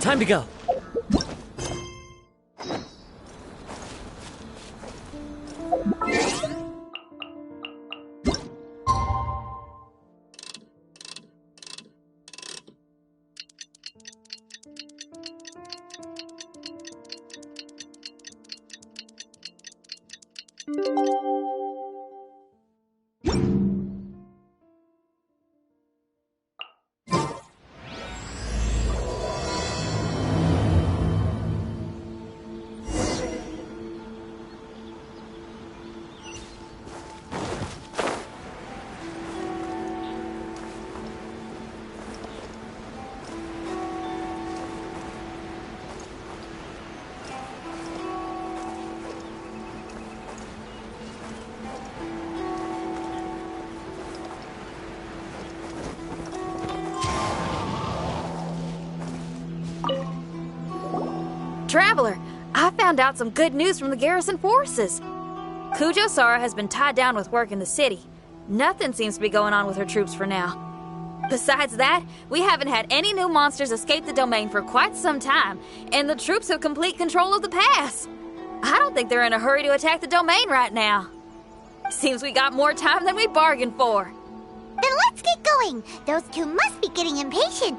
Time to go. Traveler, I found out some good news from the garrison forces. Kujo-Sara has been tied down with work in the city. Nothing seems to be going on with her troops for now. Besides that, we haven't had any new monsters escape the domain for quite some time, and the troops have complete control of the pass. I don't think they're in a hurry to attack the domain right now. Seems we got more time than we bargained for. Then let's get going. Those two must be getting impatient.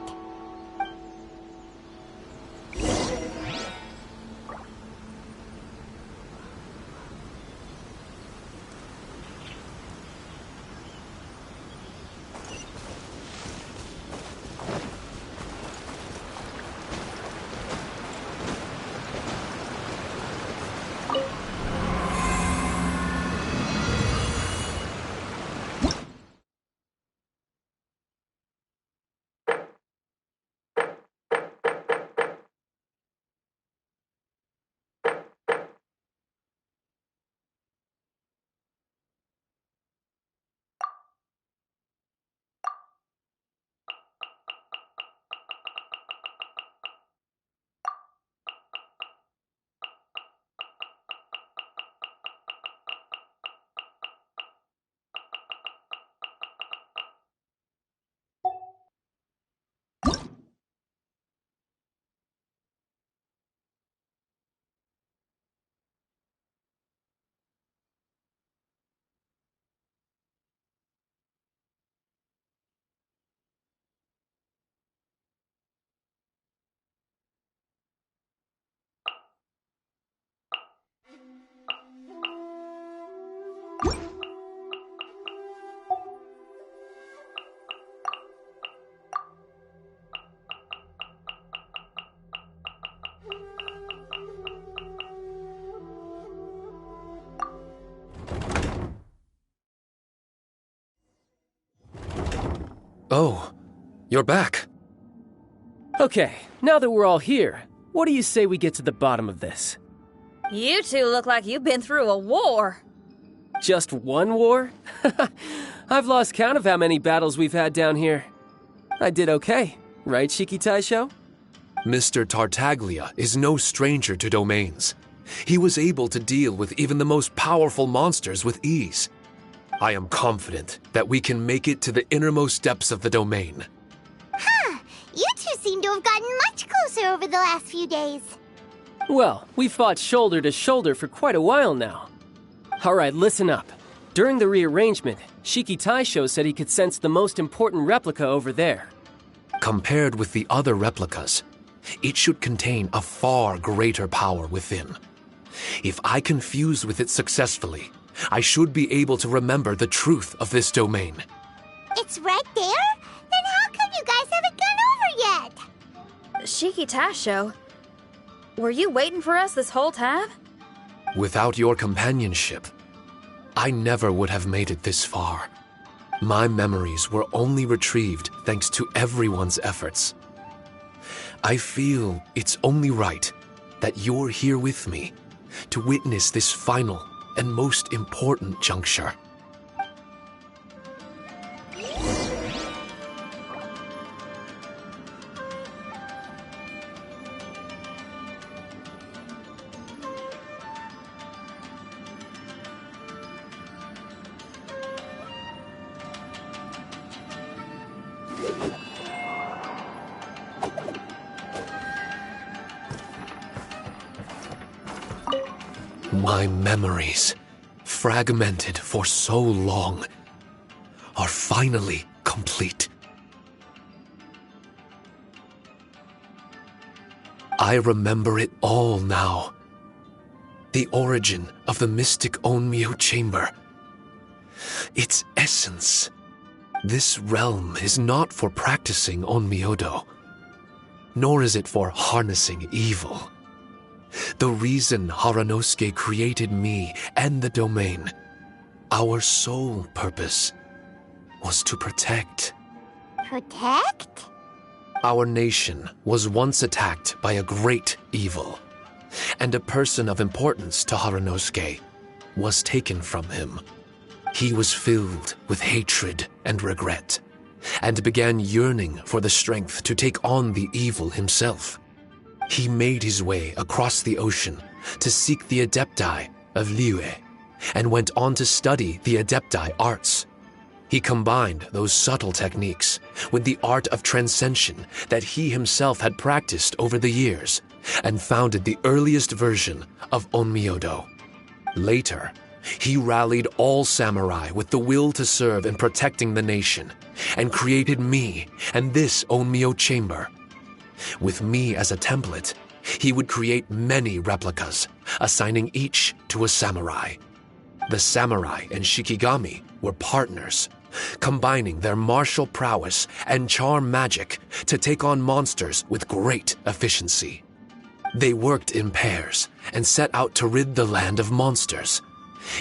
Oh, you're back. Okay, now that we're all here, what do you say we get to the bottom of this? You two look like you've been through a war. Just one war? I've lost count of how many battles we've had down here. I did okay, right, Shiki Taisho? Mr. Tartaglia is no stranger to domains. He was able to deal with even the most powerful monsters with ease. I am confident that we can make it to the innermost depths of the domain. Huh. You two seem to have gotten much closer over the last few days. Well, we fought shoulder to shoulder for quite a while now. Alright, listen up. During the rearrangement, Shiki Taisho said he could sense the most important replica over there. Compared with the other replicas, it should contain a far greater power within. If I can fuse with it successfully, I should be able to remember the truth of this domain. It's right there? Then how come you guys haven't gone over yet? Shiki Taisho, were you waiting for us this whole time? Without your companionship, I never would have made it this far. My memories were only retrieved thanks to everyone's efforts. I feel it's only right that you're here with me to witness this final and most important juncture. My memories, fragmented for so long, are finally complete. I remember it all now. The origin of the mystic Onmyo chamber. Its essence. This realm is not for practicing Onmyodo, nor is it for harnessing evil. The reason Haranosuke created me and the domain, our sole purpose, was to protect. Protect? Our nation was once attacked by a great evil, and a person of importance to Haranosuke was taken from him. He was filled with hatred and regret, and began yearning for the strength to take on the evil himself. He made his way across the ocean to seek the Adepti of Liyue, and went on to study the Adepti arts. He combined those subtle techniques with the art of transcension that he himself had practiced over the years, and founded the earliest version of Onmyodo. Later, he rallied all samurai with the will to serve in protecting the nation, and created me and this Onmyo chamber. With me as a template, he would create many replicas, assigning each to a samurai. The samurai and Shikigami were partners, combining their martial prowess and charm magic to take on monsters with great efficiency. They worked in pairs and set out to rid the land of monsters.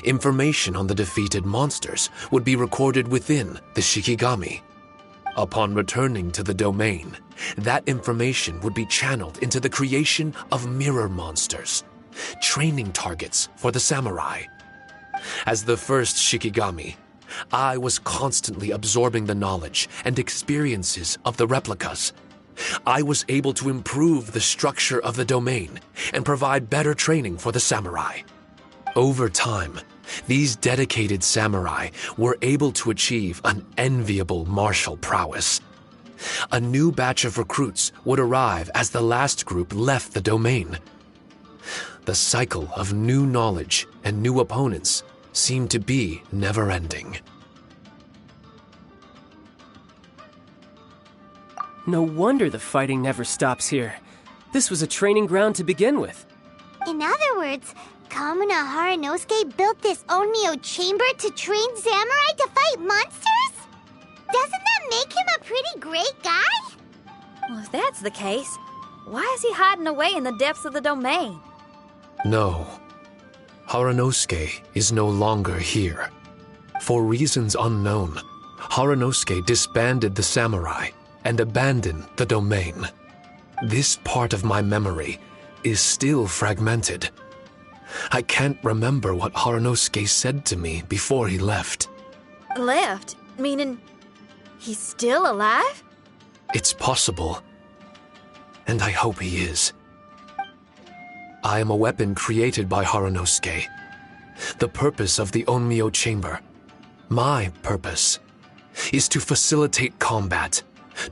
Information on the defeated monsters would be recorded within the Shikigami. Upon returning to the domain, that information would be channeled into the creation of mirror monsters, training targets for the samurai. As the first Shikigami, I was constantly absorbing the knowledge and experiences of the replicas. I was able to improve the structure of the domain and provide better training for the samurai. Over time, these dedicated samurai were able to achieve an enviable martial prowess. A new batch of recruits would arrive as the last group left the domain. The cycle of new knowledge and new opponents seemed to be never-ending. No wonder the fighting never stops here. This was a training ground to begin with. In other words, Kamuna Haranosuke built this Onmyo chamber to train samurai to fight monsters? Doesn't that make him a pretty great guy? Well, if that's the case, why is he hiding away in the depths of the domain? No. Haranosuke is no longer here. For reasons unknown, Haranosuke disbanded the samurai and abandoned the domain. This part of my memory is still fragmented. I can't remember what Haranosuke said to me before he left. Left? Meaning he's still alive? It's possible. And I hope he is. I am a weapon created by Haranosuke. The purpose of the Onmyo chamber, my purpose, is to facilitate combat,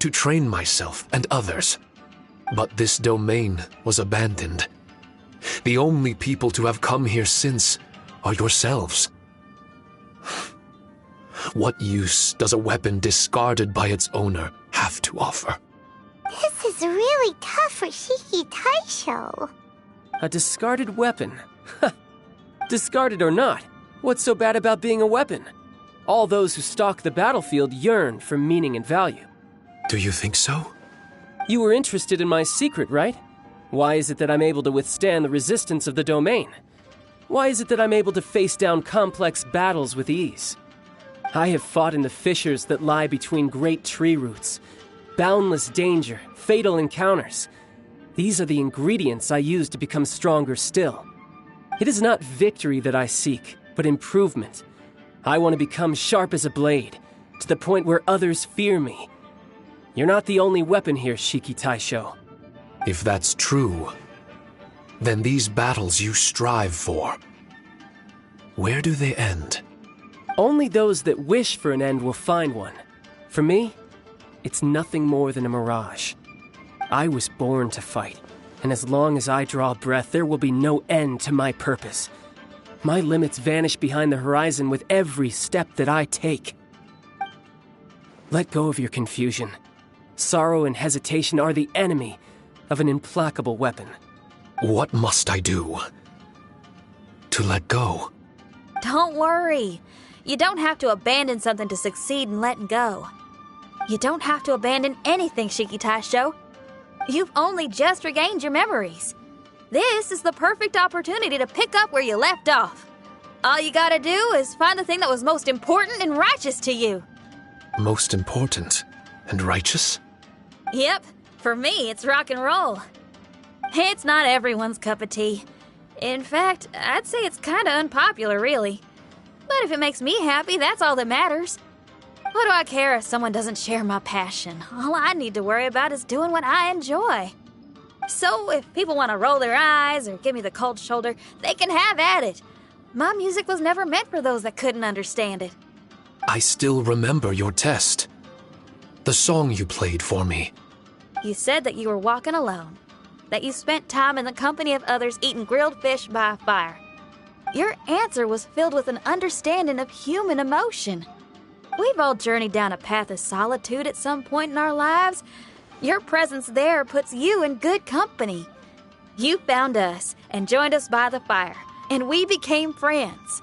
to train myself and others. But this domain was abandoned. The only people to have come here since are yourselves. What use does a weapon discarded by its owner have to offer? This is really tough for Shiki Taisho. A discarded weapon. Discarded or not, what's so bad about being a weapon? All those who stalk the battlefield yearn for meaning and value. Do you think so? You were interested in my secret, right? Why is it that I'm able to withstand the resistance of the domain? Why is it that I'm able to face down complex battles with ease? I have fought in the fissures that lie between great tree roots. Boundless danger, fatal encounters. These are the ingredients I use to become stronger still. It is not victory that I seek, but improvement. I want to become sharp as a blade, to the point where others fear me. You're not the only weapon here, Shiki Taisho. If that's true, then these battles you strive for, where do they end? Only those that wish for an end will find one. For me, it's nothing more than a mirage. I was born to fight, and as long as I draw breath, there will be no end to my purpose. My limits vanish behind the horizon with every step that I take. Let go of your confusion. Sorrow and hesitation are the enemy of an implacable weapon. What must I do to let go? Don't worry. You don't have to abandon something to succeed in letting go. You don't have to abandon anything, Shiki Taisho. You've only just regained your memories. This is the perfect opportunity to pick up where you left off. All you gotta do is find the thing that was most important and righteous to you. Most important and righteous? Yep, for me, it's rock and roll. It's not everyone's cup of tea. In fact, I'd say it's kinda unpopular, really. But if it makes me happy, that's all that matters. What do I care if someone doesn't share my passion? All I need to worry about is doing what I enjoy. So if people want to roll their eyes or give me the cold shoulder, they can have at it. My music was never meant for those that couldn't understand it. I still remember your test. The song you played for me. You said that you were walking alone, that you spent time in the company of others eating grilled fish by a fire. Your answer was filled with an understanding of human emotion. We've all journeyed down a path of solitude at some point in our lives. Your presence there puts you in good company. You found us and joined us by the fire, and we became friends.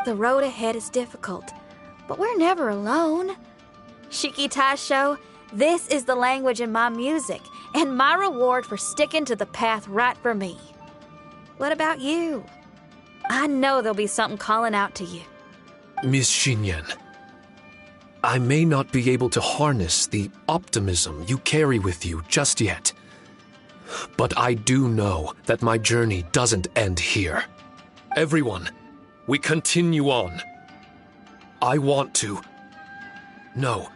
The road ahead is difficult, but we're never alone. Shiki Taisho, this is the language in my music, and my reward for sticking to the path right for me. What about you? I know there'll be something calling out to you. Miss Xinyan, I may not be able to harness the optimism you carry with you just yet. But I do know that my journey doesn't end here. Everyone, we continue on. I want to. No.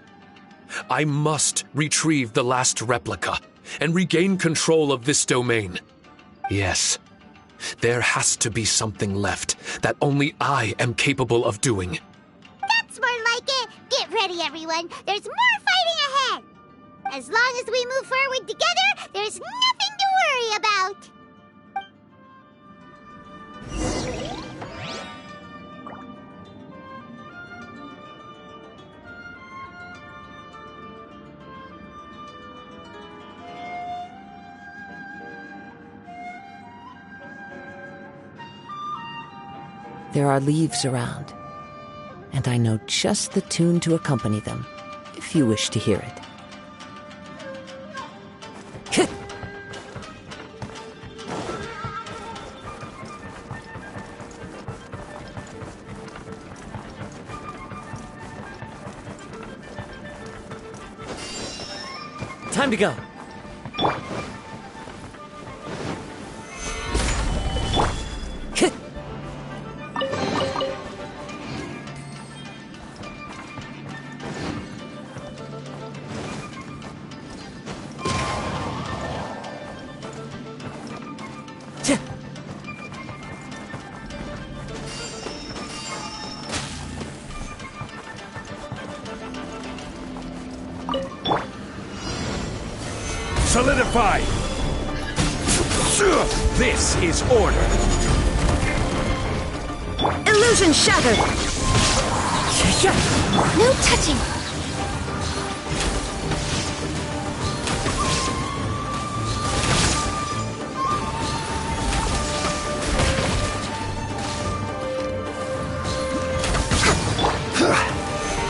I must retrieve the last replica and regain control of this domain. Yes. There has to be something left that only I am capable of doing. That's more like it. Get ready, everyone. There's more fighting ahead. As long as we move forward together, there's nothing to worry about. There are leaves around, and I know just the tune to accompany them, if you wish to hear it. Time to go. Solidify! This is order! Illusion shattered! No touching.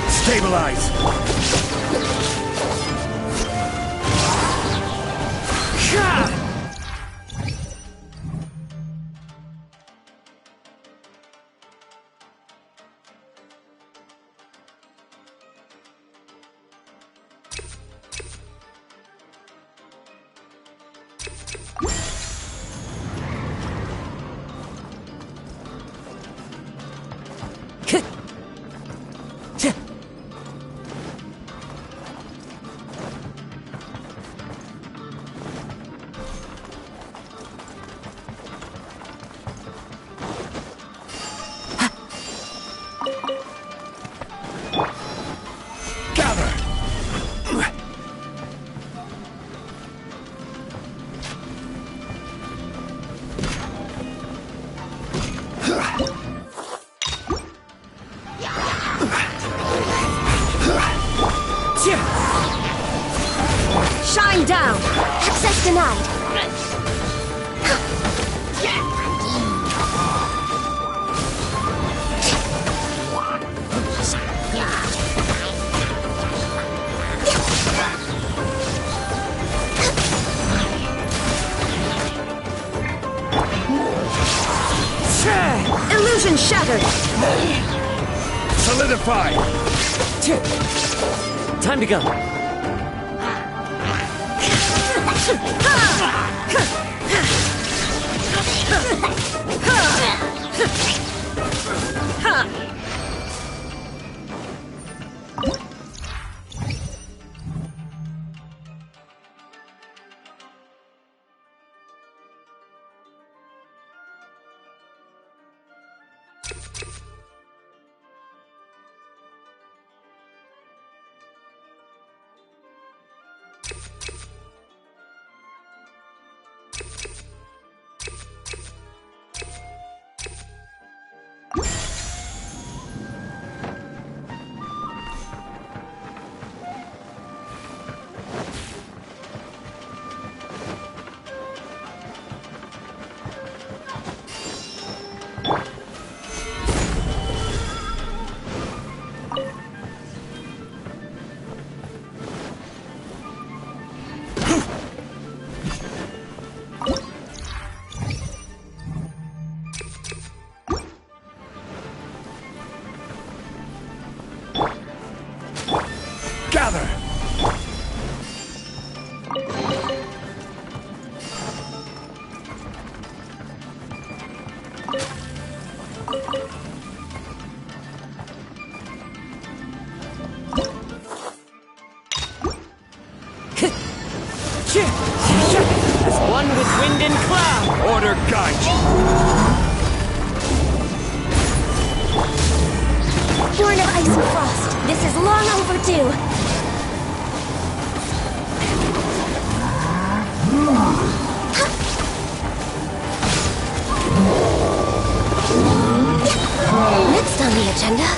Stabilize! Shine down! Access denied! Illusion shattered! Solidify! Time to go. Gather! As one with wind and cloud. Order guide you! Born of ice and frost, this is long overdue. Next on the agenda.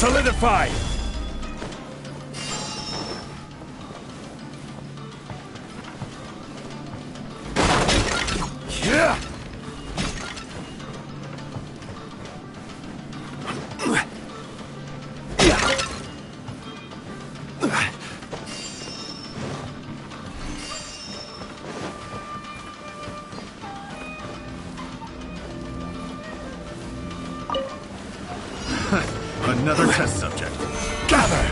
Solidify! Yeah! Another test subject. Gather!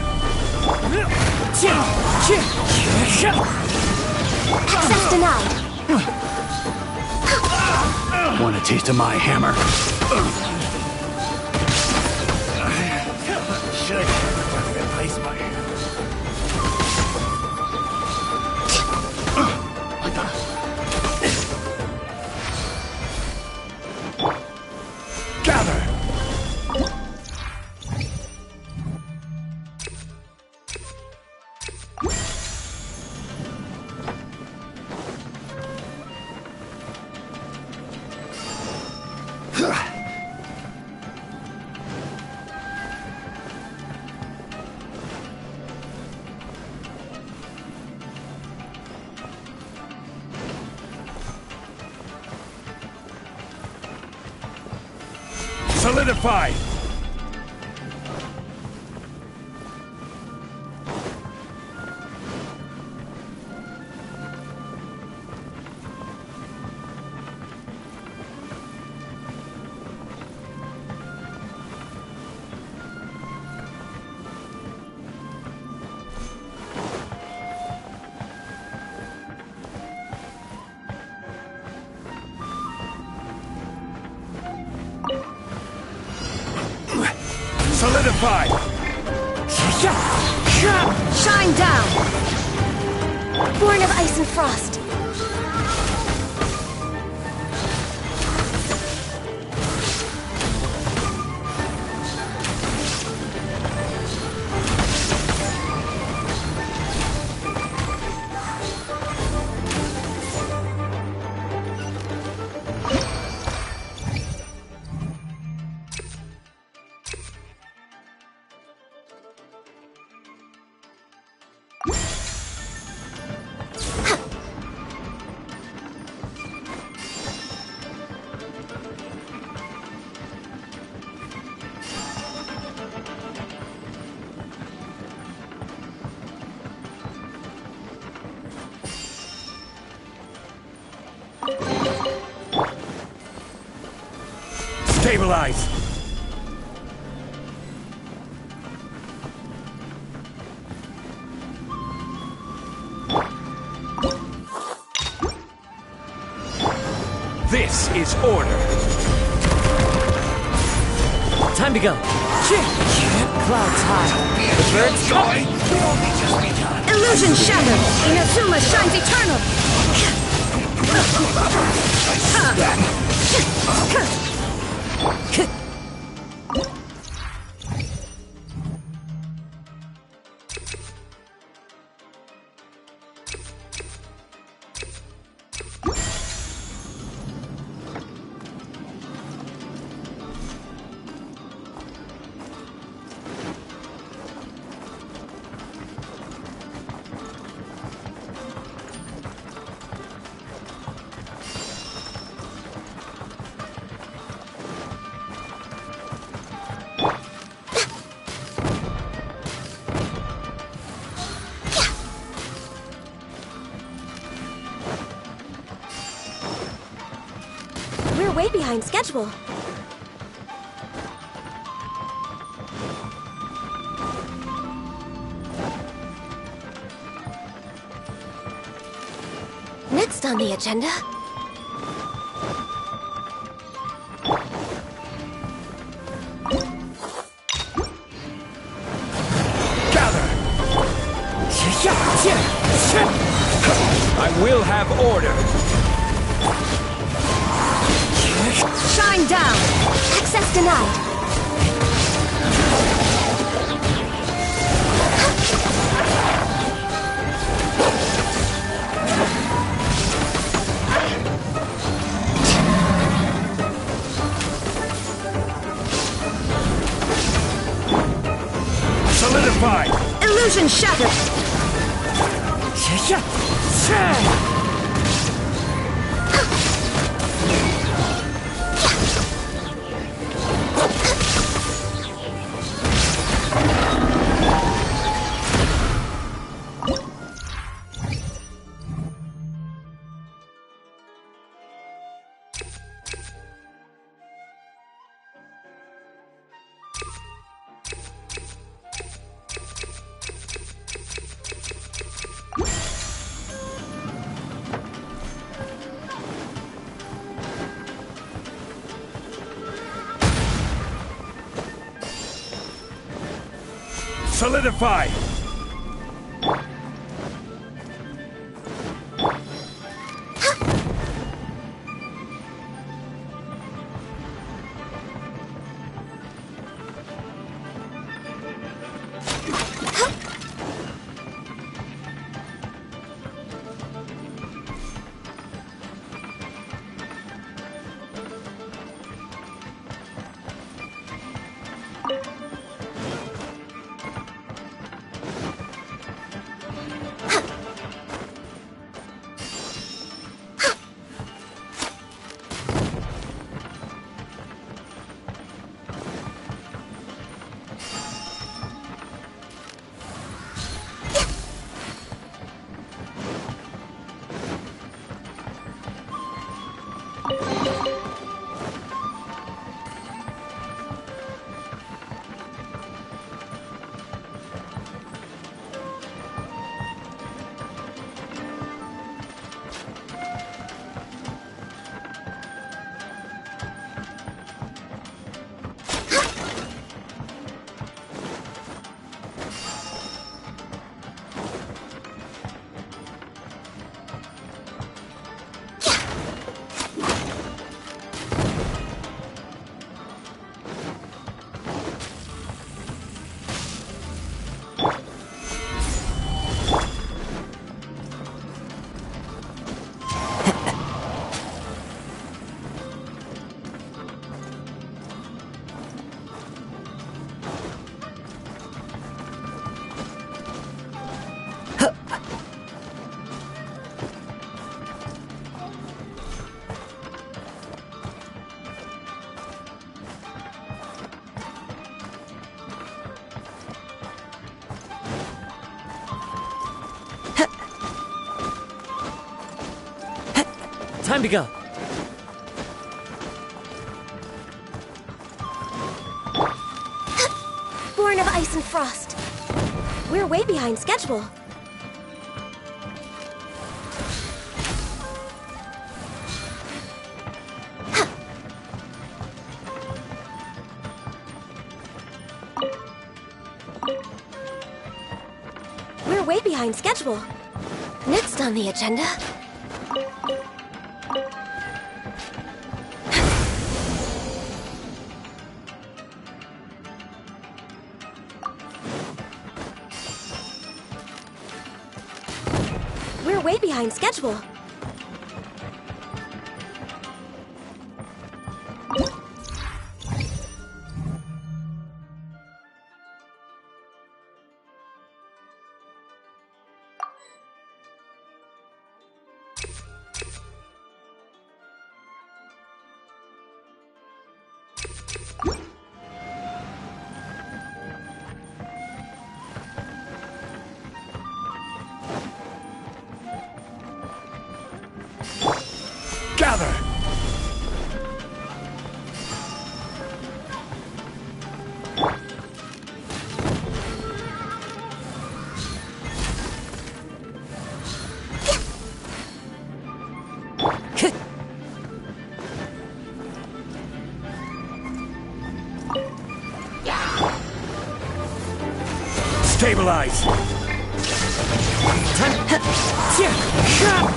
Access denied. Want a taste of my hammer? Should replace my hammer. Gather! Solidify! Solidify! Shine down! Born of ice and frost. Stabilize! This is order! Time to go. Clouds high. The birds Joy will only just begun. Illusion shattered! Inazuma shines eternal! We're way behind schedule. Next on the agenda. Gather! I will have order! Shine down! Access denied. Solidify! Illusion shattered! Solidify! Time to go. ice and frost. We're way behind schedule. We're way behind schedule. Next on the agenda... We're way behind schedule. Gather! Stabilize!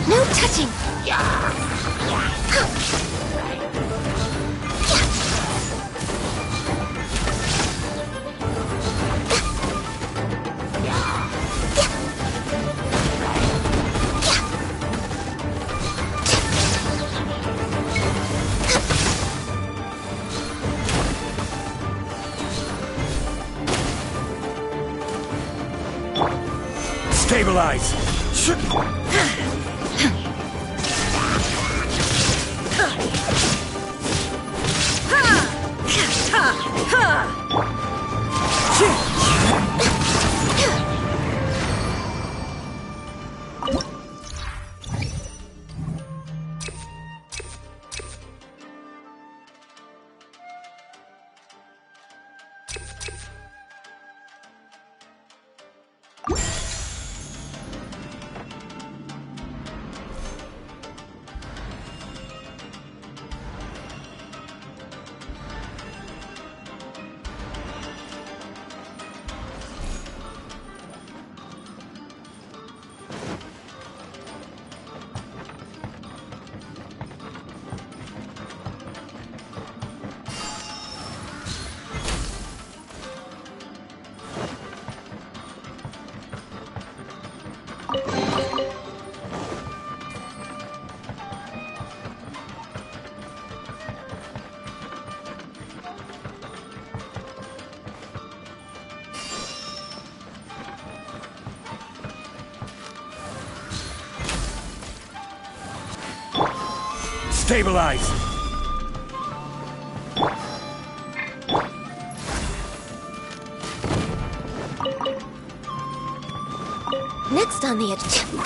No touching! Stabilize! Stabilize! Next on the agenda...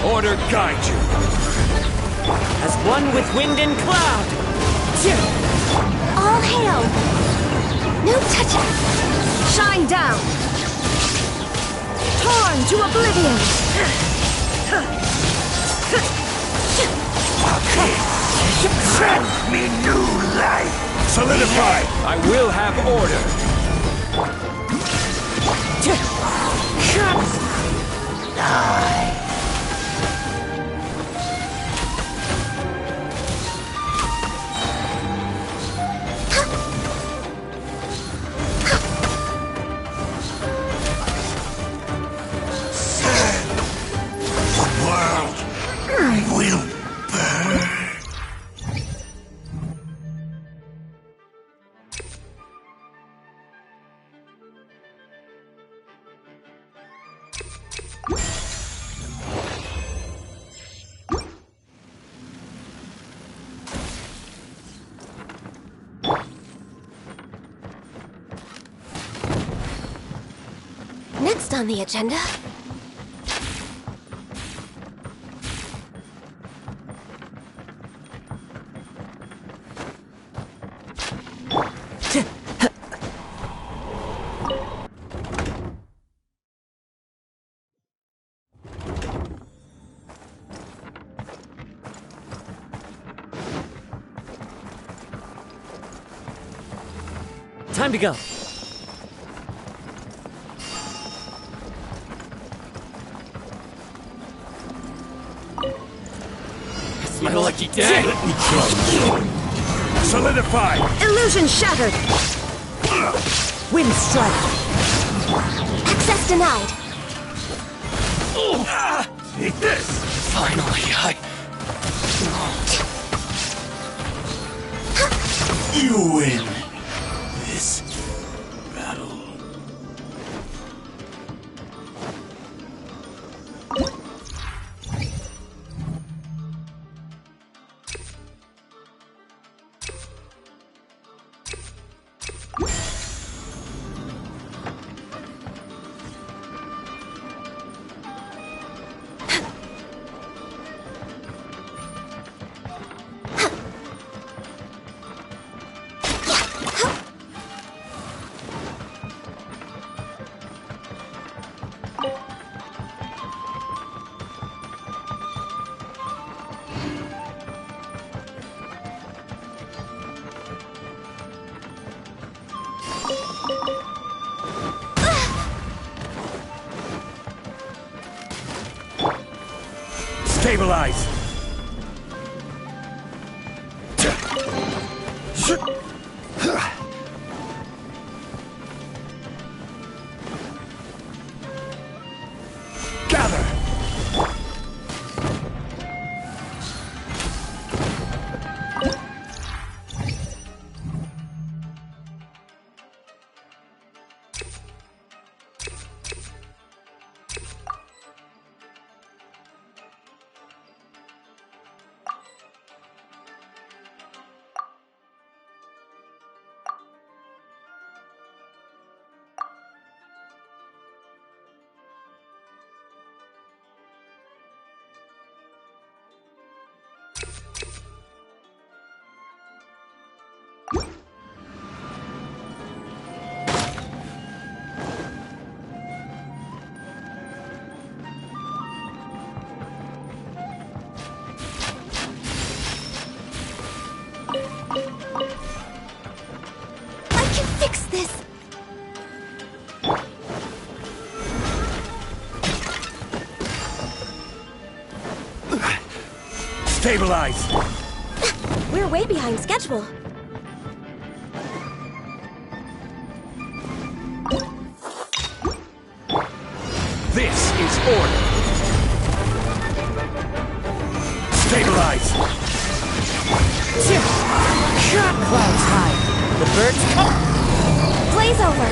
Order guide you! As one with wind and cloud! All hail! No touching! Shine down! Torn to oblivion! Send me new life! Solidify! I will have order! Next on the agenda? Time to go. It's my lucky day. Solidify! Illusion shattered! Wind strike! Access denied! Take this! Finally, You win this battle. Stabilize! Gather! Stabilize! We're way behind schedule. This is order! Stabilize! Clouds high. The birds come. Blaze over!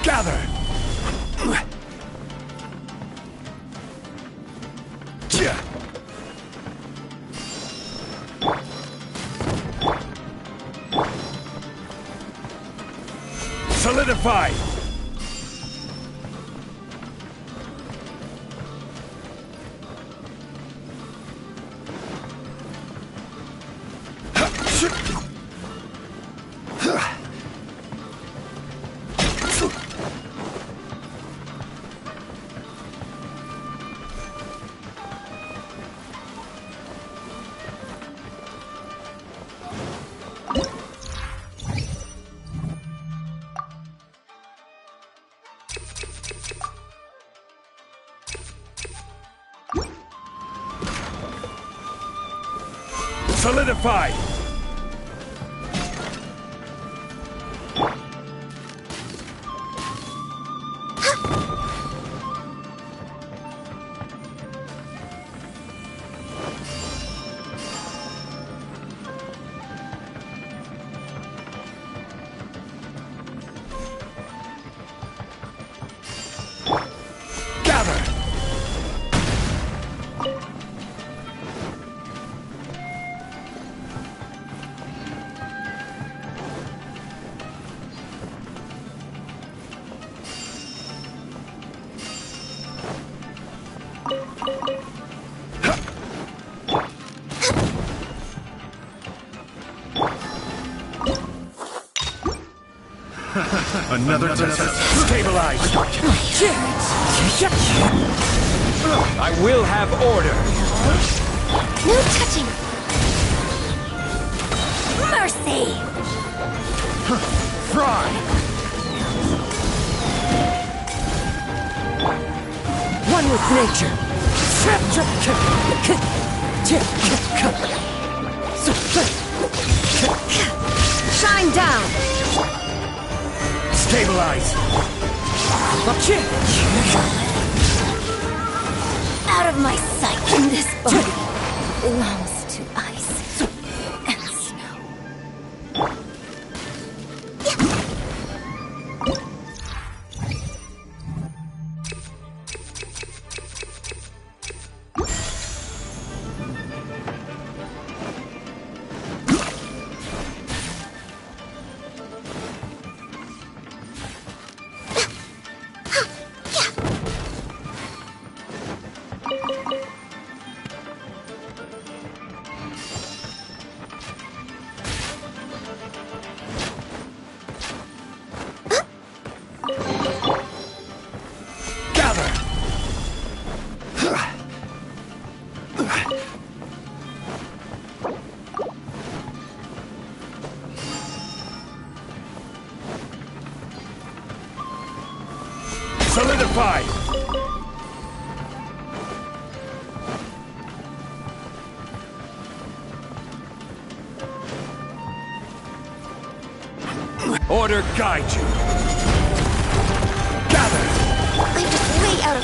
Gather! Solidify! Solidify! Another test. Stabilize! I will have order! No touching! Mercy! Fry! One with nature. Shine down. Stabilize! Out of my sight! This body belongs to ice and snow. Solidify! Order guide you! Gather! I'm just way out of...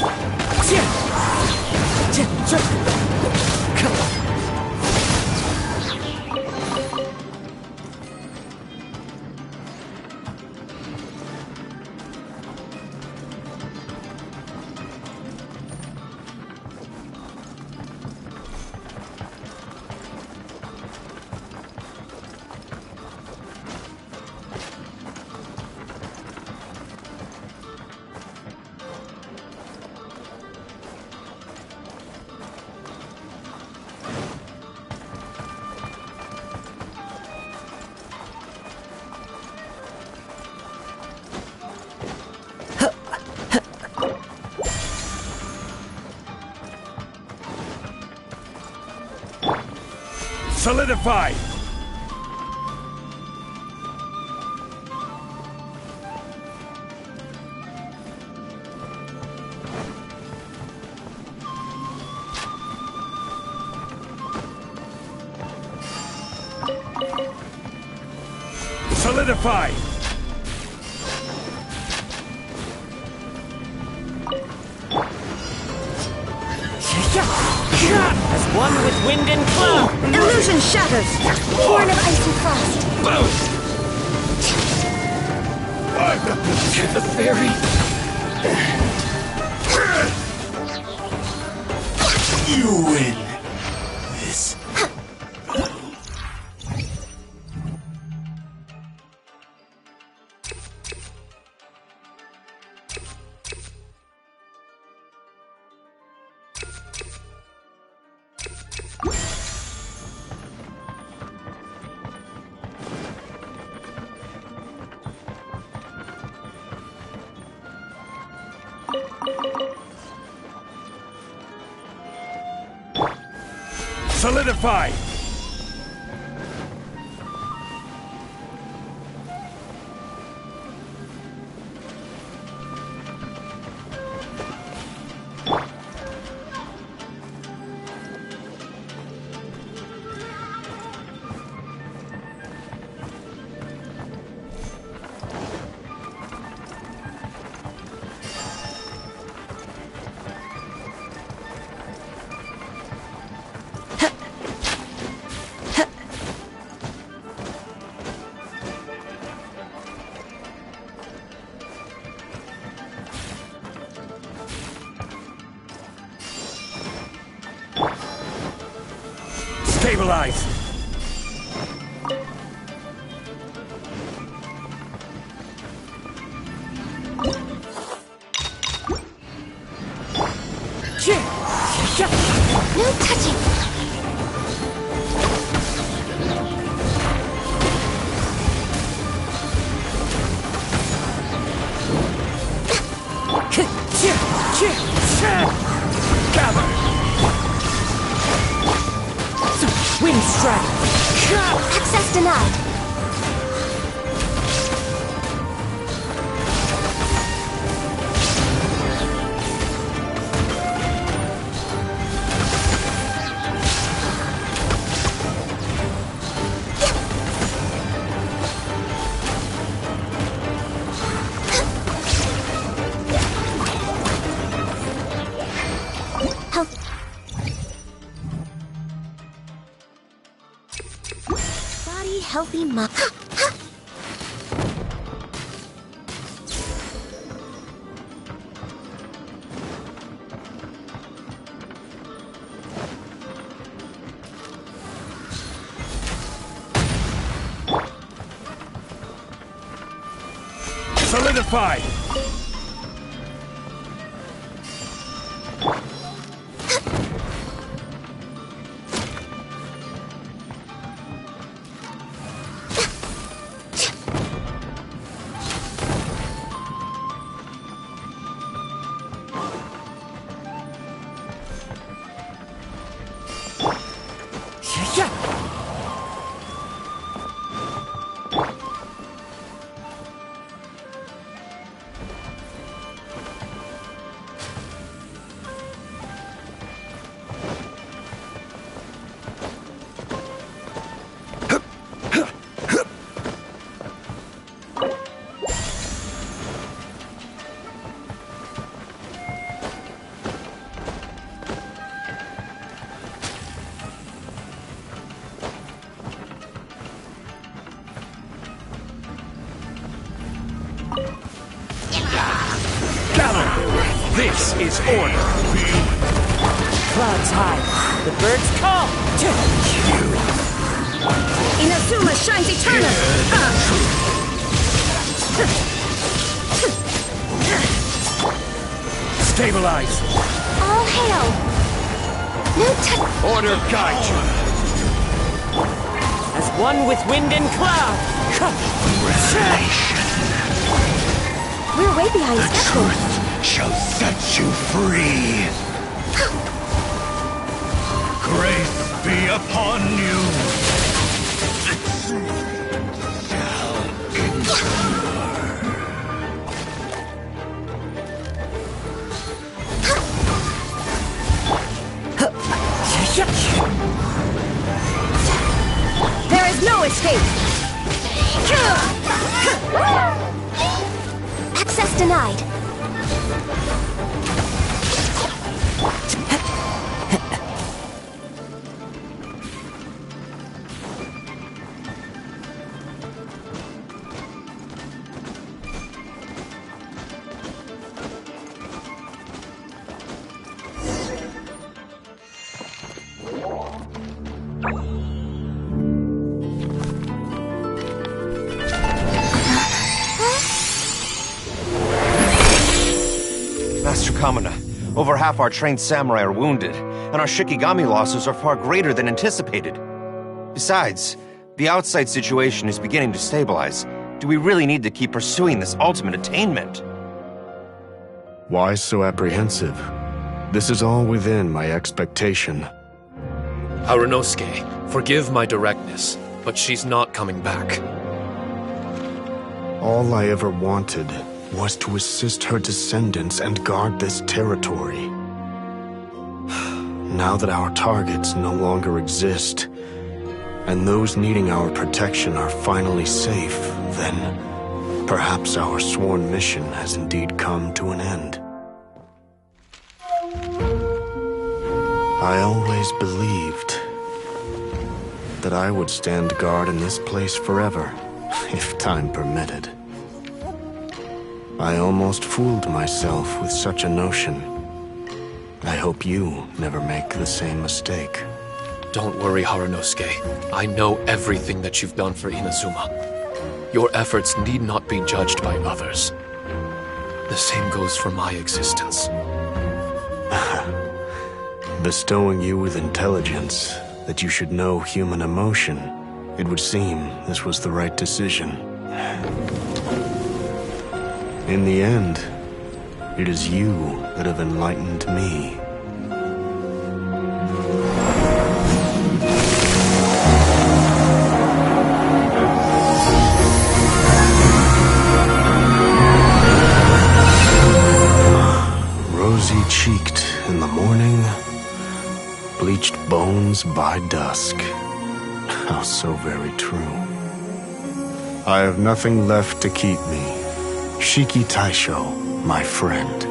Solidify! Solidify! As one with wind and cloud! Illusion shatters! Born of ice and frost! The fairy. You win this. Solidify! Stabilize! No touching! Gather! Wind strike! Access denied! Body healthy mind. Solidified! This is order! Clouds high. The birds call. Inazuma shines eternal! Stabilize! All hail! No touch! Order guide you! As one with wind and cloud. We're way behind schedule. Shall set you free! Grace be upon you! The truth shall endure! There is no escape! Access denied. Master Kamina, over half our trained samurai are wounded, and our Shikigami losses are far greater than anticipated. Besides, the outside situation is beginning to stabilize. Do we really need to keep pursuing this ultimate attainment? Why so apprehensive? This is all within my expectation. Harunosuke, forgive my directness, but she's not coming back. All I ever wanted was to assist her descendants and guard this territory. Now that our targets no longer exist, and those needing our protection are finally safe, then perhaps our sworn mission has indeed come to an end. I always believed that I would stand guard in this place forever, if time permitted. I almost fooled myself with such a notion. I hope you never make the same mistake. Don't worry, Harunosuke. I know everything that you've done for Inazuma. Your efforts need not be judged by others. The same goes for my existence. Bestowing you with intelligence, that you should know human emotion, it would seem this was the right decision. In the end, it is you that have enlightened me. Rosy-cheeked in the morning, bleached bones by dusk. How so very true. I have nothing left to keep me. Shiki Taisho, my friend,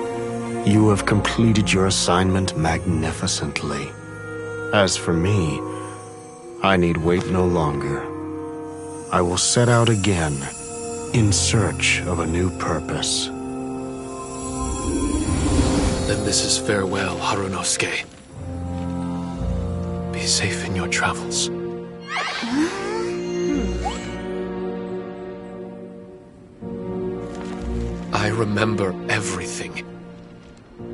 you have completed your assignment magnificently. As for me, I need wait no longer. I will set out again, in search of a new purpose. Then this is farewell, Harunosuke. Be safe in your travels. I remember everything.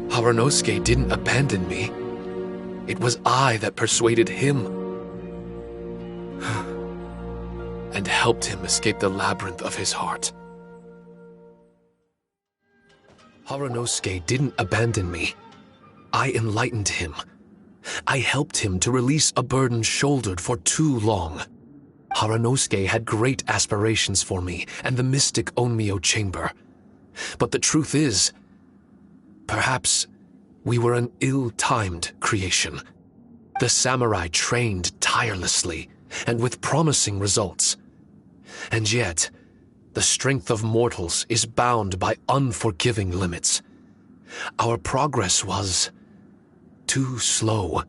Harunosuke didn't abandon me. It was I that persuaded him and helped him escape the labyrinth of his heart. Harunosuke didn't abandon me. I enlightened him. I helped him to release a burden shouldered for too long. Harunosuke had great aspirations for me and the mystic Onmyo chamber. But the truth is, perhaps we were an ill-timed creation. The samurai trained tirelessly and with promising results. And yet, the strength of mortals is bound by unforgiving limits. Our progress was too slow.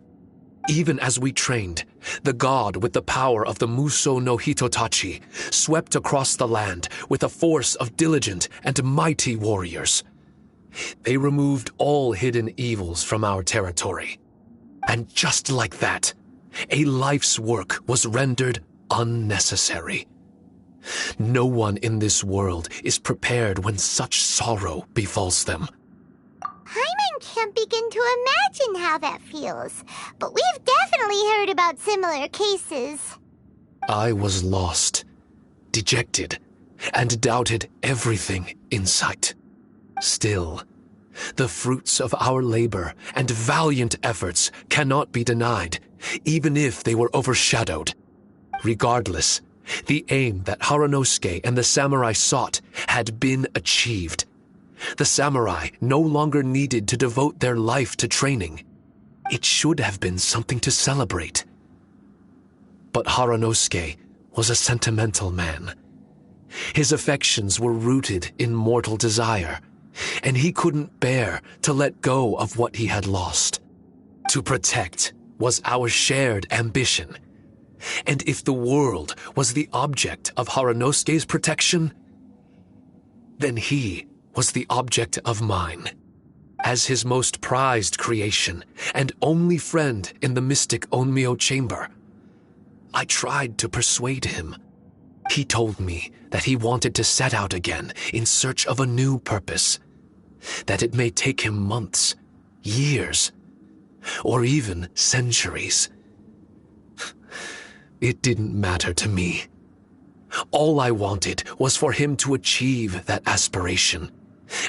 Even as we trained, the god with the power of the Muso no Hitotachi swept across the land with a force of diligent and mighty warriors. They removed all hidden evils from our territory. And just like that, a life's work was rendered unnecessary. No one in this world is prepared when such sorrow befalls them. Paimon can't begin to imagine how that feels, but we've definitely heard about similar cases. I was lost, dejected, and doubted everything in sight. Still, the fruits of our labor and valiant efforts cannot be denied, even if they were overshadowed. Regardless, the aim that Harunosuke and the samurai sought had been achieved. The samurai no longer needed to devote their life to training. It should have been something to celebrate. But Harunosuke was a sentimental man. His affections were rooted in mortal desire, and he couldn't bear to let go of what he had lost. To protect was our shared ambition. And if the world was the object of Harunosuke's protection, then he was the object of mine. As his most prized creation and only friend in the mystic Onmyo chamber, I tried to persuade him. He told me that he wanted to set out again in search of a new purpose, that it may take him months, years, or even centuries. It didn't matter to me. All I wanted was for him to achieve that aspiration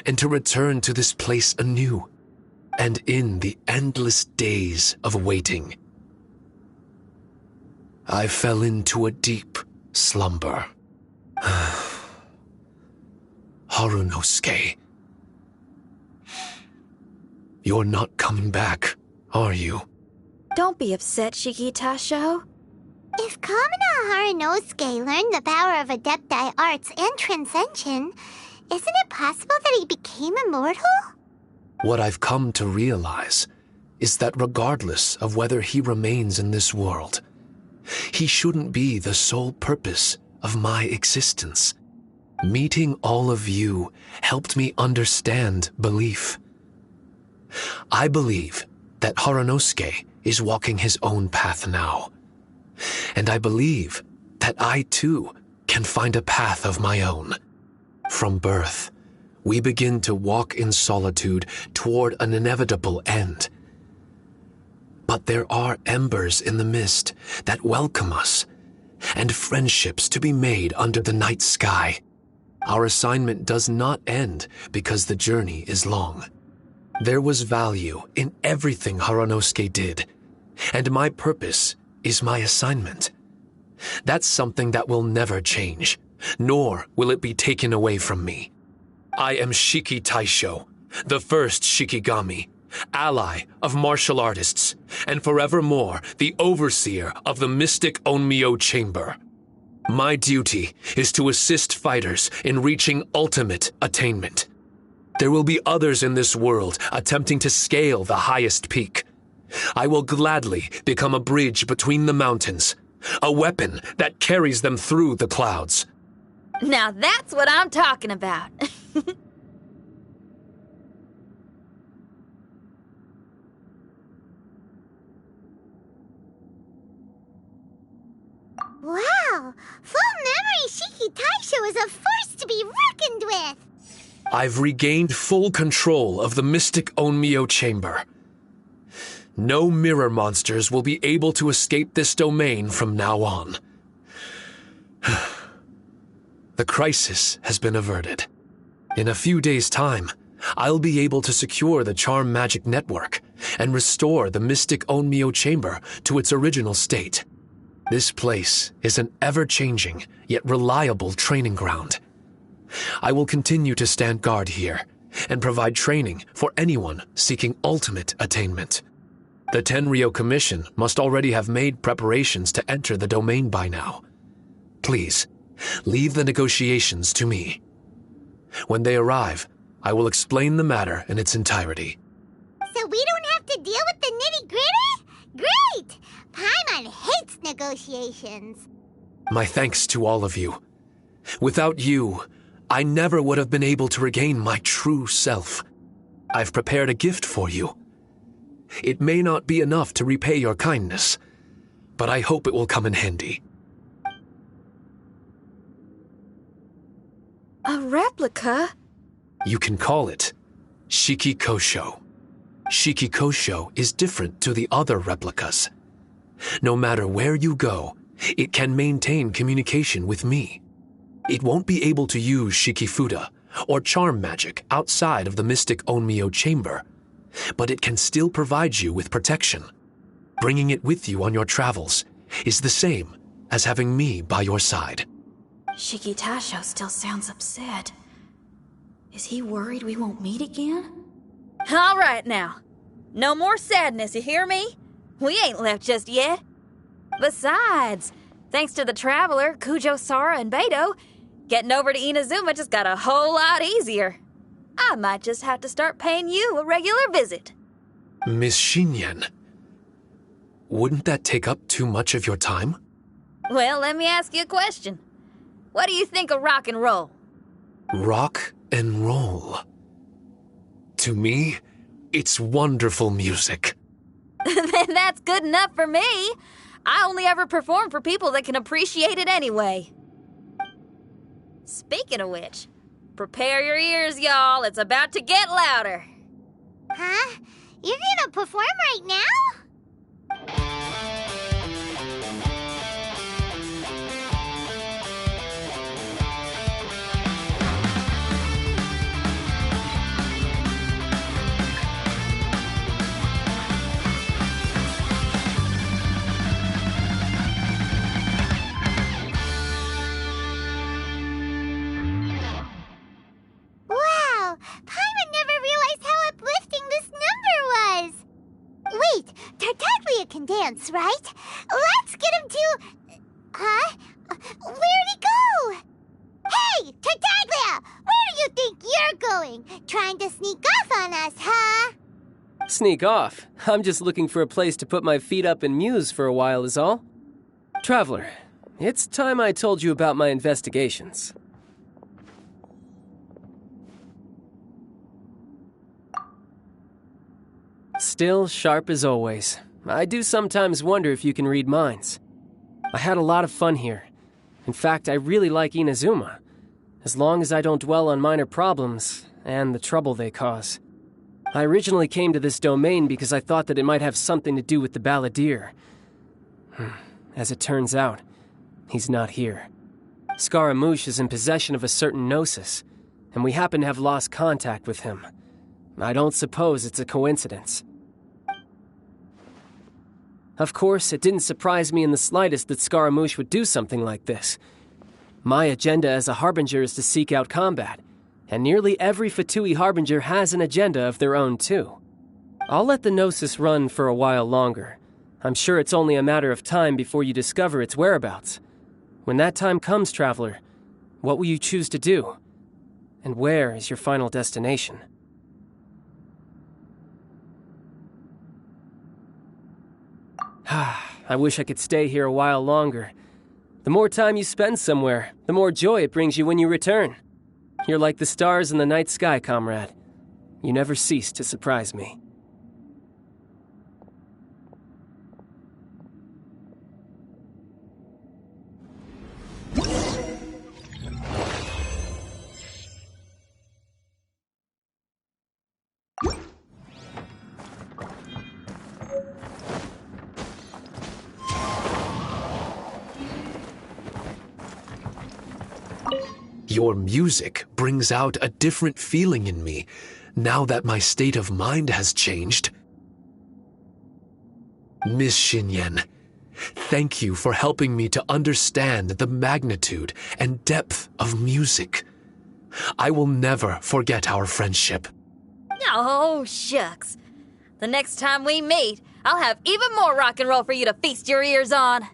and to return to this place anew, and in the endless days of waiting, I fell into a deep slumber. Harunosuke, you're not coming back, are you? Don't be upset, Shiki Taisho. If Kamina Harunosuke learned the power of Adepti arts and Transcension, isn't it possible that he became immortal? What I've come to realize is that regardless of whether he remains in this world, he shouldn't be the sole purpose of my existence. Meeting all of you helped me understand belief. I believe that Haranosuke is walking his own path now. And I believe that I too can find a path of my own. From birth, we begin to walk in solitude toward an inevitable end. But there are embers in the mist that welcome us, and friendships to be made under the night sky. Our assignment does not end because the journey is long. There was value in everything Haranosuke did, and my purpose is my assignment. That's something that will never change, nor will it be taken away from me. I am Shiki Taisho, the first Shikigami, ally of martial artists, and forevermore the overseer of the mystic Onmyo Chamber. My duty is to assist fighters in reaching ultimate attainment. There will be others in this world attempting to scale the highest peak. I will gladly become a bridge between the mountains, a weapon that carries them through the clouds. Now that's what I'm talking about. Wow! Full memory Shiki Taisho is a force to be reckoned with! I've regained full control of the mystic Onmyo Chamber. No mirror monsters will be able to escape this domain from now on. The crisis has been averted. In a few days' time, I'll be able to secure the charm magic network and restore the mystic Onmyo Chamber to its original state. This place is an ever-changing, yet reliable training ground. I will continue to stand guard here and provide training for anyone seeking ultimate attainment. The Tenryou Commission must already have made preparations to enter the domain by now. Please, leave the negotiations to me. When they arrive, I will explain the matter in its entirety. So we don't have to deal with the nitty-gritty? Great! Paimon hates negotiations. My thanks to all of you. Without you, I never would have been able to regain my true self. I've prepared a gift for you. It may not be enough to repay your kindness, but I hope it will come in handy. A replica? You can call it Shiki Kosho. Shiki Kosho is different to the other replicas. No matter where you go, it can maintain communication with me. It won't be able to use Shikifuda or charm magic outside of the mystic Onmyo Chamber, but it can still provide you with protection. Bringing it with you on your travels is the same as having me by your side. Shiki Taisho still sounds upset. Is he worried we won't meet again? All right now. No more sadness, you hear me? We ain't left just yet. Besides, thanks to the Traveler, Kujo, Sara, and Beidou, getting over to Inazuma just got a whole lot easier. I might just have to start paying you a regular visit. Miss Shinyan, wouldn't that take up too much of your time? Well, let me ask you a question. What do you think of rock and roll? Rock and roll. To me, it's wonderful music. Then that's good enough for me. I only ever perform for people that can appreciate it anyway. Speaking of which, prepare your ears, y'all. It's about to get louder. Huh? You're gonna perform right now? Wow! Paimon never realized how uplifting this number was! Wait, Tartaglia can dance, right? Let's get him to... Huh? Where'd he go? Hey, Tartaglia! Where do you think you're going? Trying to sneak off on us, huh? Sneak off? I'm just looking for a place to put my feet up and muse for a while is all. Traveler, it's time I told you about my investigations. Still sharp as always. I do sometimes wonder if you can read minds. I had a lot of fun here. In fact, I really like Inazuma. As long as I don't dwell on minor problems and the trouble they cause. I originally came to this domain because I thought that it might have something to do with the balladeer. As it turns out, he's not here. Scaramouche is in possession of a certain gnosis, and we happen to have lost contact with him. I don't suppose it's a coincidence. Of course, it didn't surprise me in the slightest that Scaramouche would do something like this. My agenda as a Harbinger is to seek out combat, and nearly every Fatui Harbinger has an agenda of their own too. I'll let the Gnosis run for a while longer. I'm sure it's only a matter of time before you discover its whereabouts. When that time comes, Traveler, what will you choose to do? And where is your final destination? I wish I could stay here a while longer. The more time you spend somewhere, the more joy it brings you when you return. You're like the stars in the night sky, comrade. You never cease to surprise me. Your music brings out a different feeling in me, now that my state of mind has changed. Miss Xinyan, thank you for helping me to understand the magnitude and depth of music. I will never forget our friendship. Oh, shucks. The next time we meet, I'll have even more rock and roll for you to feast your ears on.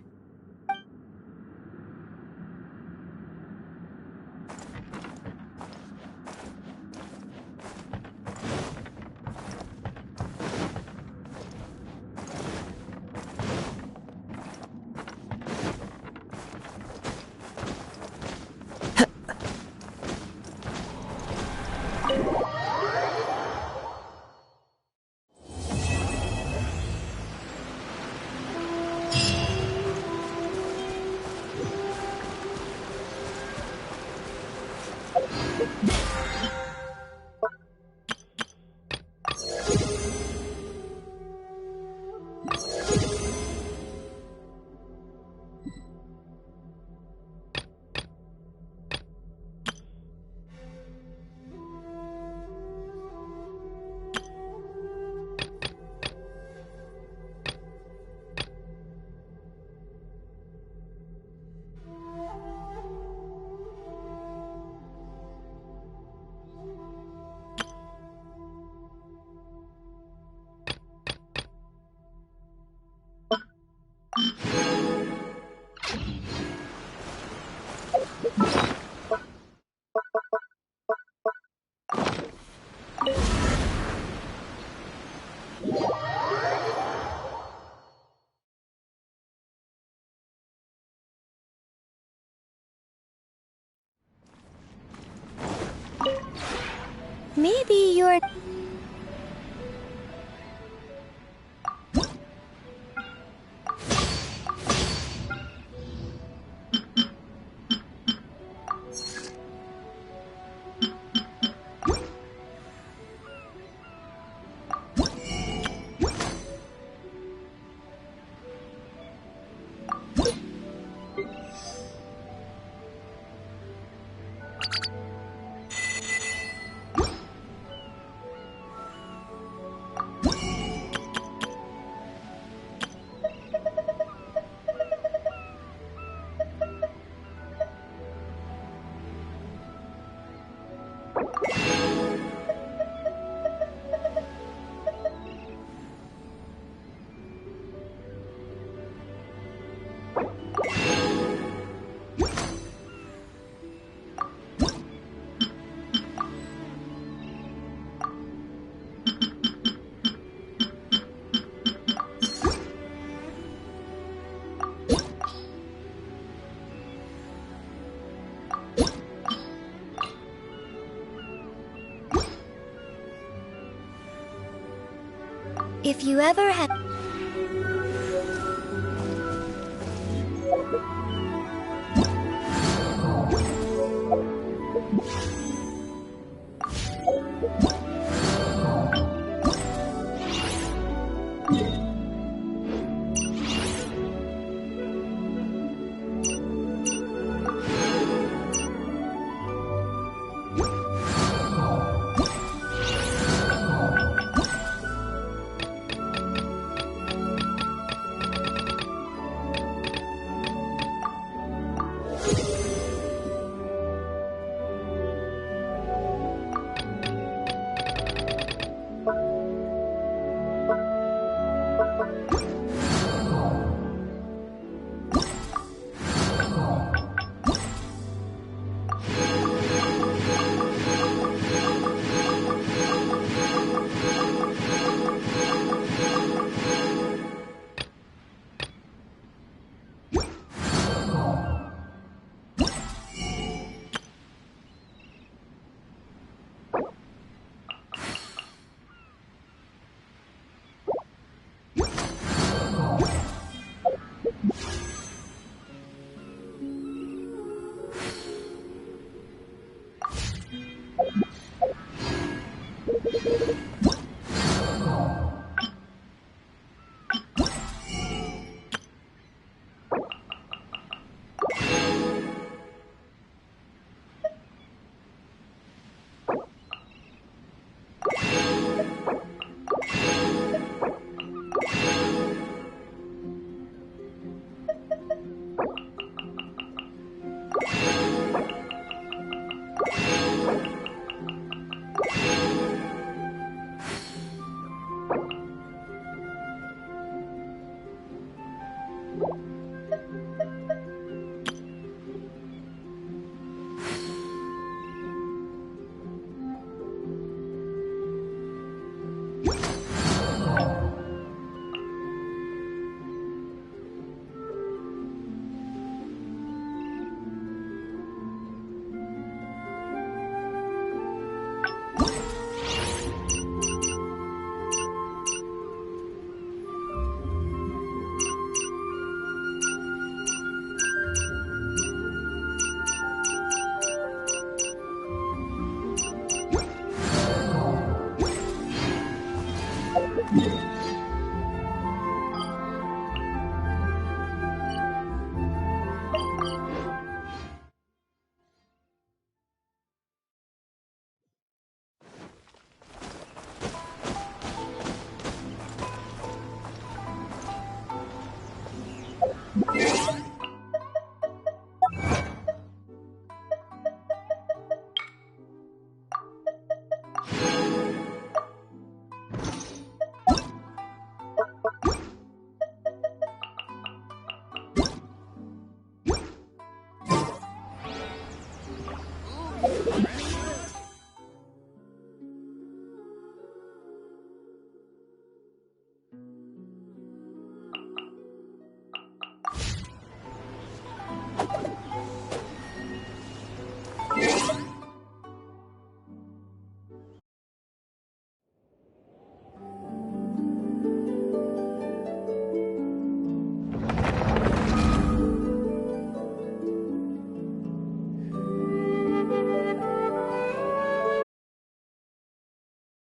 Maybe you're... If you ever had...